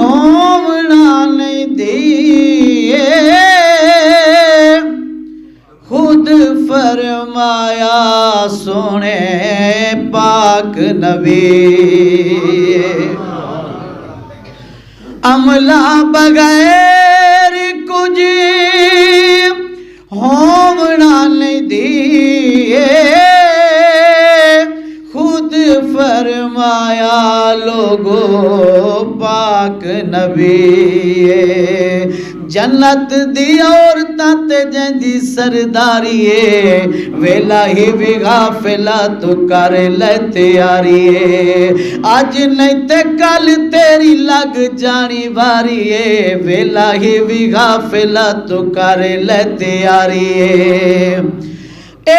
होवना नहीं दिए खुद फरमाया सोने पाक नबी। अमला बगैर कुछ होवना नहीं दिए खुद फरमाया लोगो पाक नबी। जन्नत दी औरतां ते जंदी सरदारीए वेला ही भी गाफिला तू कर ले तैयारीए। अज नहीं ते कल तेरी लग जानी बारीए वेला ही भी गाफिला तू कर ले तैयारीए। ए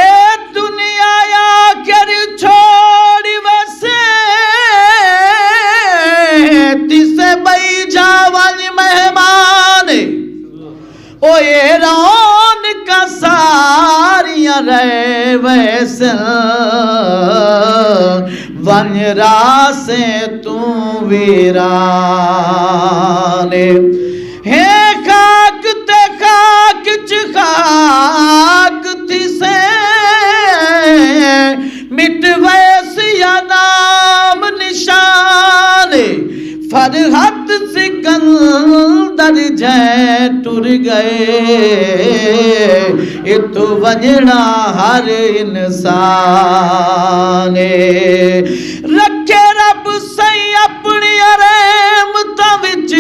दुनिया या कर छोड़ी वैसे तिसे बई जावन मेहमान ओ ये रौन का सारियां रहे वैसे वनरा से तू वीराने। हे खाक ते खाक च खाक थी से मिट वैसिया नाम निशान। फरहत सिकंदर जै टुर गए इतु वजना हर इंसान। रखे रब सही अपनी रहमत विच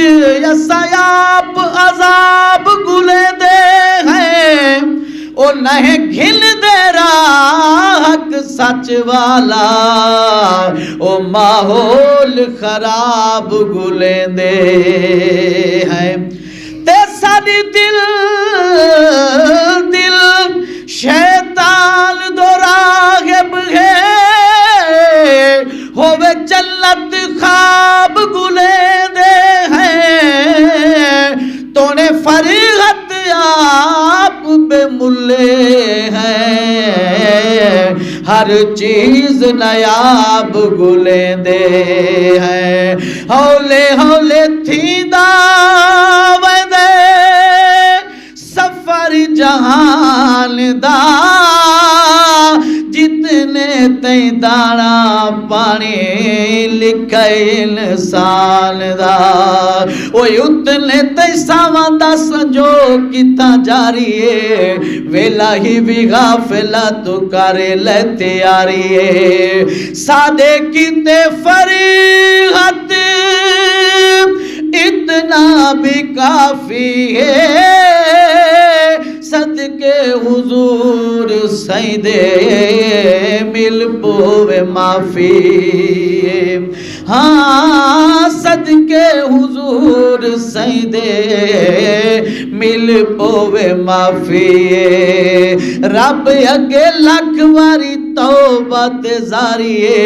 यसायाप अजाब गुले दे हैं ओ नहीं घिल दे राहक सच वाला ओ माहौल खराब गुले दे हैं। ते साडी दिल दिल शैतान दो रागिब है होवे जन्नत खाब गुले दे हैं। तोने फरीगत आप बेमुल्ले हैं हर चीज नयाब गुले दे हैं। हौले हौले थींदा वंदे सफर जहान दा जितने तई दाना पानी लिखे इंसान दा ओए उतने तई सावा दा संजो किता जारीए वेला ही भी गाफिला तू कर ले तैयारीए। सादे किते फरीहत इतना भी काफी है सदके हुजूर सईदे मिल पोवे माफी। हाँ सदके हुजूर सईदे मिल पोवे माफी। रब अगे लख वारी तौबा ते जारीए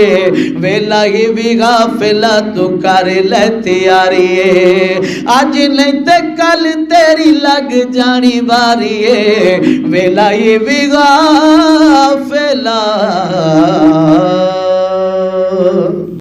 वेला ही भी गाफिला तू कर ले तैयारीए। आज नहीं ते कल तेरी लग जानी बारीए वेला ही भी गाफिला